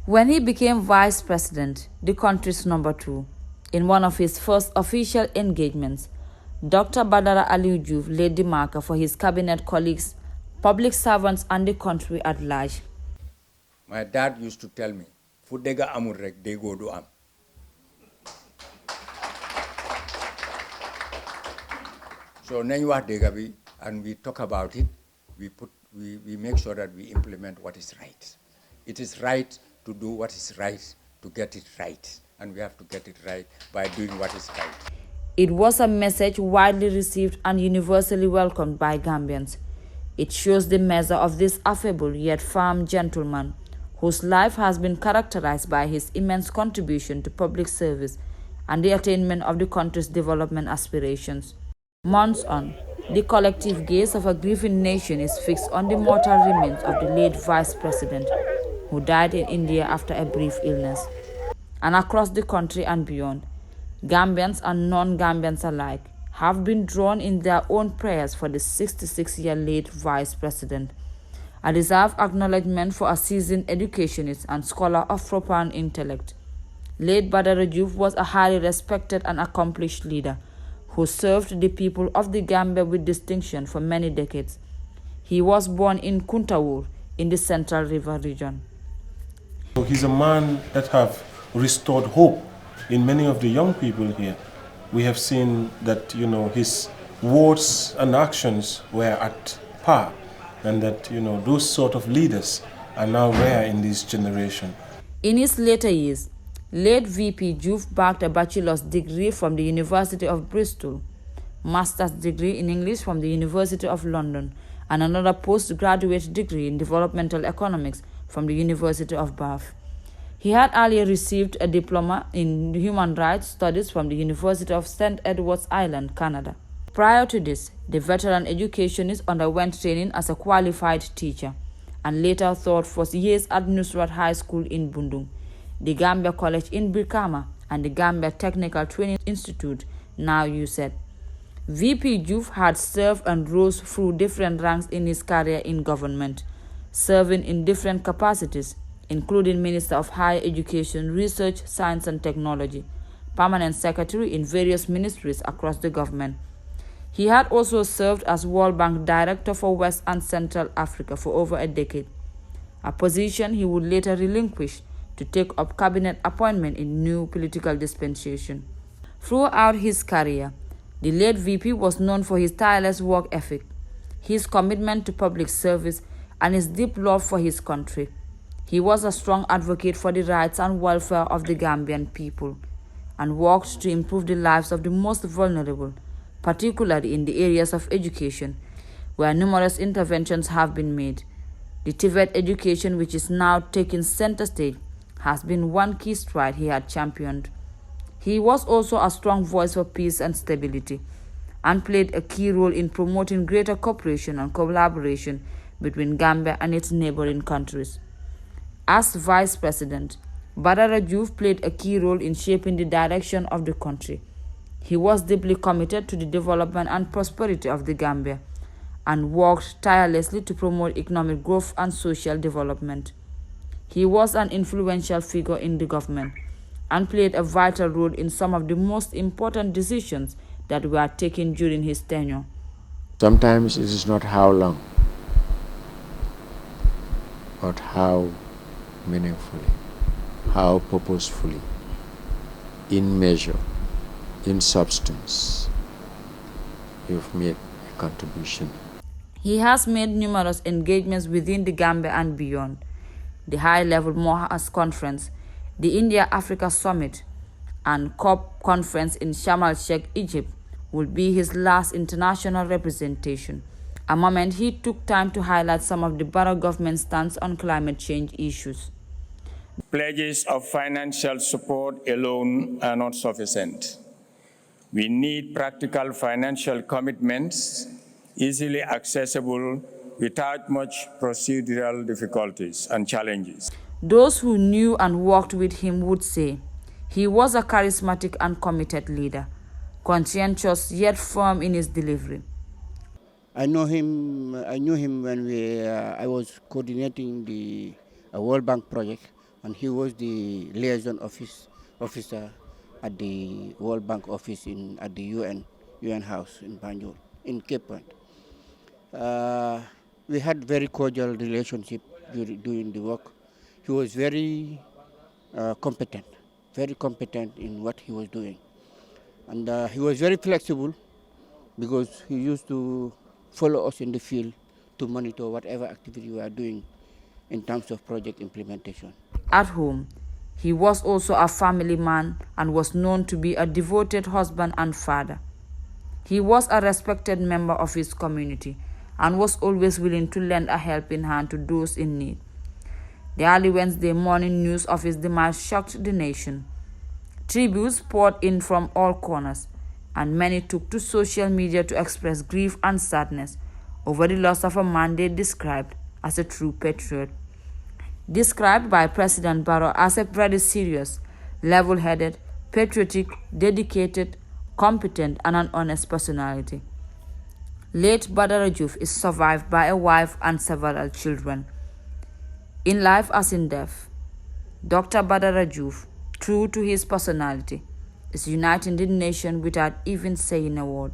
When he became vice president, the country's number two, in one of his first official engagements, Dr. Badara Alieu Joof laid the marker for his cabinet colleagues, public servants, and the country at large. My dad used to tell me, "Fu dega amul rek dego do am." So nañ wax dega bi, and we talk about it. We make sure that we implement what is right. It is right to do what is right, to get it right. And we have to get it right by doing what is right. It was a message widely received and universally welcomed by Gambians. It shows the measure of this affable yet firm gentleman, whose life has been characterized by his immense contribution to public service and the attainment of the country's development aspirations. Months on, the collective gaze of a grieving nation is fixed on the mortal remains of the late vice president, who died in India after a brief illness. And across the country and beyond, Gambians and non-Gambians alike have been drawn in their own prayers for the 66-year late vice president, a deserved acknowledgement for a seasoned educationist and scholar of profound intellect. Late Badara Joof was a highly respected and accomplished leader who served the people of the Gambia with distinction for many decades. He was born in Kuntawur in the Central River region. He's a man that have restored hope in many of the young people here. We have seen that, his words and actions were at par, and that, those sort of leaders are now rare in this generation. In his later years, late V.P Joof bagged a bachelor's degree from the University of Bristol, master's degree in English from the University of London, and another postgraduate degree in developmental economics from the University of Bath. He had earlier received a diploma in human rights studies from the University of St. Edward's Island, Canada. Prior to this, the veteran educationist underwent training as a qualified teacher and later taught for years at Nusrat High School in Bundung, the Gambia College in Brikama, and the Gambia Technical Training Institute, now USET. V.P Joof had served and rose through different ranks in his career in government, serving in different capacities, including Minister of Higher Education, Research, Science and Technology, Permanent Secretary in various ministries across the government. He had also served as World Bank Director for West and Central Africa for over a decade, a position he would later relinquish to take up cabinet appointment in new political dispensation. Throughout his career, the late VP was known for his tireless work ethic, his commitment to public service, and his deep love for his country. He was a strong advocate for the rights and welfare of the Gambian people and worked to improve the lives of the most vulnerable, particularly in the areas of education, where numerous interventions have been made. The TVET education, which is now taking center stage, has been one key stride he had championed. He was also a strong voice for peace and stability and played a key role in promoting greater cooperation and collaboration between Gambia and its neighboring countries. As Vice President, Badara Joof played a key role in shaping the direction of the country. He was deeply committed to the development and prosperity of the Gambia and worked tirelessly to promote economic growth and social development. He was an influential figure in the government and played a vital role in some of the most important decisions that were taken during his tenure. Sometimes it is not how long, but how meaningfully, how purposefully, in measure, in substance, you've made a contribution. He has made numerous engagements within the Gambia and beyond. The high-level Mohas Conference, the India-Africa Summit, and COP Conference in Sharm el-Sheikh, Egypt, will be his last international representation, a moment he took time to highlight some of the Barrow government's stance on climate change issues. Pledges of financial support alone are not sufficient. We need practical financial commitments, easily accessible, without much procedural difficulties and challenges. Those who knew and worked with him would say he was a charismatic and committed leader, conscientious yet firm in his delivery. I knew him when I was coordinating the World Bank project and he was the liaison officer at the World Bank office at the UN House in Banjul, in Cape Point. We had very cordial relationship during the work. He was very competent in what he was doing. And he was very flexible because he used to follow us in the field to monitor whatever activity we are doing in terms of project implementation. At home, he was also a family man and was known to be a devoted husband and father. He was a respected member of his community and was always willing to lend a helping hand to those in need. The early Wednesday morning news of his demise shocked the nation. Tributes poured in from all corners, and many took to social media to express grief and sadness over the loss of a man they described as a true patriot. Described by President Barrow as a very serious, level-headed, patriotic, dedicated, competent, and an honest personality. Late Badara Joof is survived by a wife and several children. In life as in death, Dr. Badara Joof, true to his personality, is uniting the nation without even saying a word.